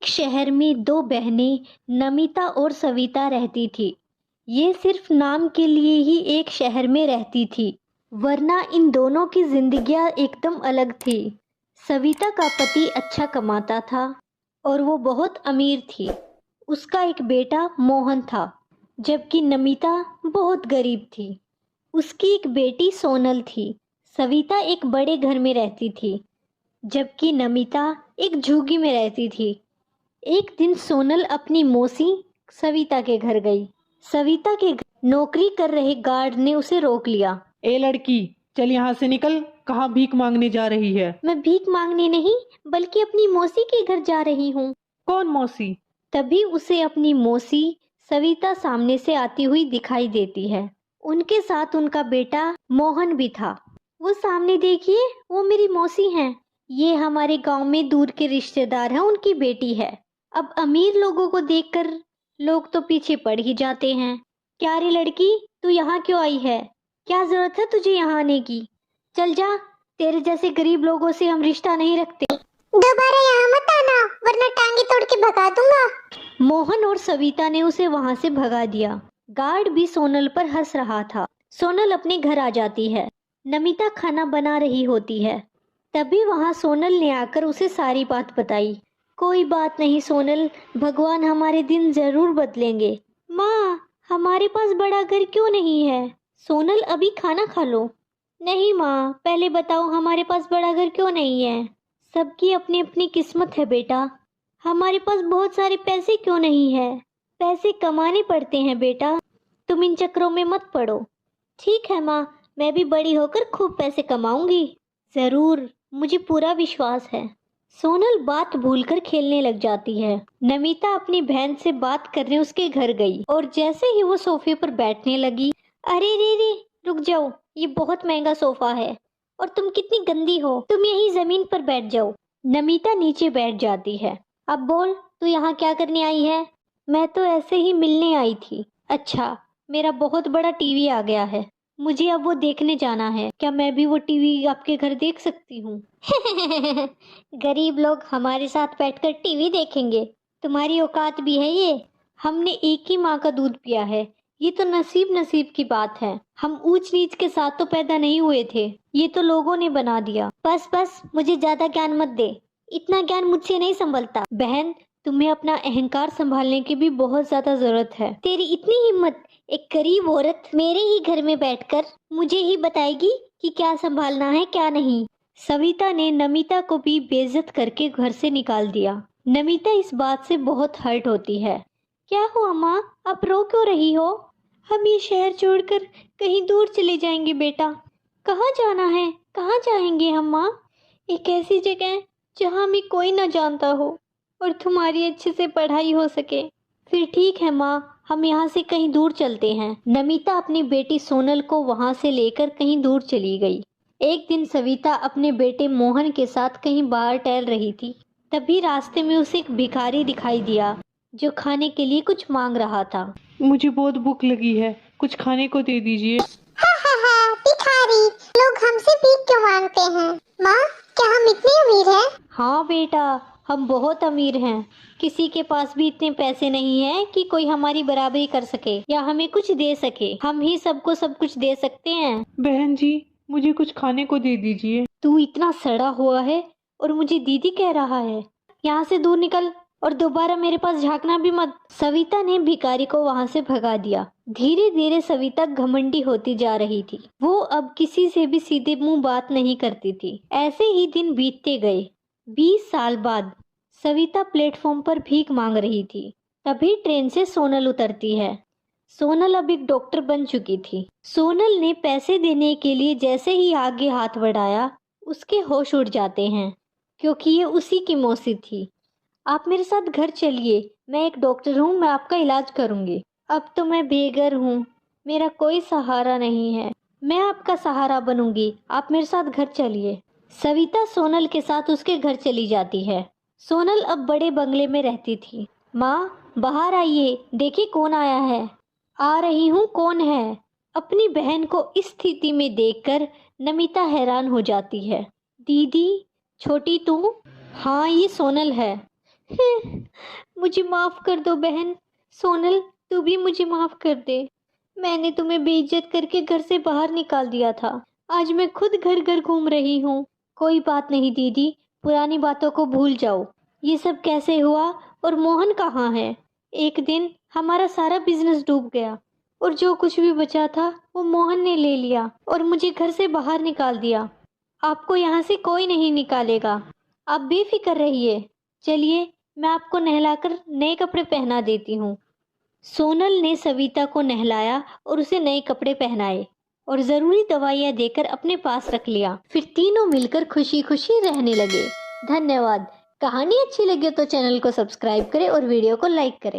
एक शहर में दो बहनें नमिता और सविता रहती थी। ये सिर्फ नाम के लिए ही एक शहर में रहती थी, वरना इन दोनों की जिंदगियां एकदम अलग थी। सविता का पति अच्छा कमाता था और वो बहुत अमीर थी। उसका एक बेटा मोहन था, जबकि नमिता बहुत गरीब थी। उसकी एक बेटी सोनल थी। सविता एक बड़े घर में रहती थी, जबकि नमिता एक झुग्गी में रहती थी। एक दिन सोनल अपनी मौसी सविता के घर गई। सविता के घर नौकरी कर रहे गार्ड ने उसे रोक लिया। ए लड़की, चल यहाँ से निकल। कहाँ भीख मांगने जा रही है? मैं भीख मांगने नहीं, बल्कि अपनी मौसी के घर जा रही हूँ। कौन मौसी? तभी उसे अपनी मौसी सविता सामने से आती हुई दिखाई देती है। उनके साथ उनका बेटा मोहन भी था। वो सामने देखिए, वो मेरी मौसी हैं। ये हमारे गांव में दूर के रिश्तेदार हैं, उनकी बेटी है। अब अमीर लोगों को देखकर लोग तो पीछे पड़ ही जाते हैं। क्या रे लड़की, तू यहाँ क्यों आई है? क्या जरूरत है तुझे यहाँ आने की? चल जा, तेरे जैसे गरीब लोगों से हम रिश्ता नहीं रखते। दोबारा यहाँ मत आना, वरना टांगे तोड़ के भगा दूंगा। मोहन और सविता ने उसे वहां से भगा दिया। गार्ड भी सोनल पर हंस रहा था। सोनल अपने घर आ जाती है। नमिता खाना बना रही होती है। तभी वहां सोनल ने आकर उसे सारी बात बताई। कोई बात नहीं सोनल, भगवान हमारे दिन जरूर बदलेंगे। माँ, हमारे पास बड़ा घर क्यों नहीं है? सोनल, अभी खाना खा लो। नहीं माँ, पहले बताओ हमारे पास बड़ा घर क्यों नहीं है? सबकी अपनी अपनी किस्मत है बेटा। हमारे पास बहुत सारे पैसे क्यों नहीं है? पैसे कमाने पड़ते हैं बेटा, तुम इन चक्रों में मत पड़ो। ठीक है माँ, मैं भी बड़ी होकर खूब पैसे कमाऊंगी। जरूर, मुझे पूरा विश्वास है। सोनल बात भूलकर खेलने लग जाती है। नमिता अपनी बहन से बात करने उसके घर गई और जैसे ही वो सोफे पर बैठने लगी, अरे रे रे, रुक जाओ, ये बहुत महंगा सोफा है और तुम कितनी गंदी हो, तुम यहीं जमीन पर बैठ जाओ। नमिता नीचे बैठ जाती है। अब बोल, तू यहाँ क्या करने आई है? मैं तो ऐसे ही मिलने आई थी। अच्छा, मेरा बहुत बड़ा टीवी आ गया है, मुझे अब वो देखने जाना है। क्या मैं भी वो टीवी आपके घर देख सकती हूँ? गरीब लोग हमारे साथ बैठकर टीवी देखेंगे? तुम्हारी औकात भी है ये? हमने एक ही माँ का दूध पिया है, ये तो नसीब नसीब की बात है। हम ऊंच नीच के साथ तो पैदा नहीं हुए थे, ये तो लोगों ने बना दिया। बस बस, मुझे ज्यादा ज्ञान मत दे, इतना ज्ञान मुझसे नहीं संभलता। बहन, तुम्हें अपना अहंकार संभालने की भी बहुत ज्यादा जरूरत है। तेरी इतनी हिम्मत, एक गरीब औरत मेरे ही घर में बैठकर मुझे ही बताएगी कि क्या संभालना है क्या नहीं। सविता ने नमिता को भी बेइज्जत करके घर से निकाल दिया। नमिता इस बात से बहुत हर्ट होती है। क्या हुआ माँ, आप रो क्यों रही हो? हम ये शहर छोड़कर कहीं दूर चले जाएंगे बेटा। कहाँ जाना है? कहाँ जाएंगे हम माँ? एक ऐसी जगह जहाँ हमें कोई न जानता हो और तुम्हारी अच्छे से पढ़ाई हो सके। फिर ठीक है माँ, हम यहाँ से कहीं दूर चलते हैं। नमिता अपनी बेटी सोनल को वहाँ से लेकर कहीं दूर चली गई। एक दिन सविता अपने बेटे मोहन के साथ कहीं बाहर टहल रही थी। तभी रास्ते में उसे एक भिखारी दिखाई दिया जो खाने के लिए कुछ मांग रहा था। मुझे बहुत भूख लगी है, कुछ खाने को दे दीजिए। हा, भिखारी लोग हमसे भीख क्यों मांगते हैं? माँ, क्या हम इतने अमीर हैं? हाँ बेटा, हम बहुत अमीर हैं। किसी के पास भी इतने पैसे नहीं है कि कोई हमारी बराबरी कर सके या हमें कुछ दे सके। हम ही सबको सब कुछ दे सकते हैं। बहन जी, मुझे कुछ खाने को दे दीजिए। तू इतना सड़ा हुआ है और मुझे दीदी कह रहा है? यहाँ से दूर निकल और दोबारा मेरे पास झांकना भी मत। सविता ने भिखारी को वहाँ से भगा दिया। धीरे धीरे सविता घमंडी होती जा रही थी। वो अब किसी से भी सीधे मुंह बात नहीं करती थी। ऐसे ही दिन बीतते गए। 20 साल बाद सविता प्लेटफॉर्म पर भीख मांग रही थी। तभी ट्रेन से सोनल उतरती है। सोनल अब एक डॉक्टर बन चुकी थी। सोनल ने पैसे देने के लिए जैसे ही आगे हाथ बढ़ाया, उसके होश उड़ जाते हैं, क्योंकि ये उसी की मौसी थी। आप मेरे साथ घर चलिए, मैं एक डॉक्टर हूँ, मैं आपका इलाज करूँगी। अब तो मैं बेघर हूँ, मेरा कोई सहारा नहीं है, मैं आपका सहारा बनूंगी, आप मेरे साथ घर चलिए। सविता सोनल के साथ उसके घर चली जाती है। सोनल अब बड़े बंगले में रहती थी। माँ, बाहर आइए, देखिए कौन आया है। आ रही हूँ, कौन है? अपनी बहन को इस स्थिति में देखकर नमिता हैरान हो जाती है। दीदी, छोटी तू? हाँ, ये सोनल है। मुझे माफ कर दो बहन। सोनल, तू भी मुझे माफ कर दे। मैंने तुम्हें बेइज्जत करके घर से बाहर निकाल दिया था। आज मैं खुद घर घर घूम रही हूँ। कोई बात नहीं दीदी, पुरानी बातों को भूल जाओ। ये सब कैसे हुआ और मोहन कहाँ है? एक दिन हमारा सारा बिजनेस डूब गया और जो कुछ भी बचा था वो मोहन ने ले लिया और मुझे घर से बाहर निकाल दिया। आपको यहाँ से कोई नहीं निकालेगा, आप बेफिक्र रहिए। चलिए, मैं आपको नहलाकर नए कपड़े पहना देती हूँ। सोनल ने सविता को नहलाया और उसे नए कपड़े पहनाए और ज़रूरी दवाइयाँ देकर अपने पास रख लिया। फिर तीनों मिलकर खुशी खुशी रहने लगे। धन्यवाद। कहानी अच्छी लगे तो चैनल को सब्सक्राइब करें और वीडियो को लाइक करें।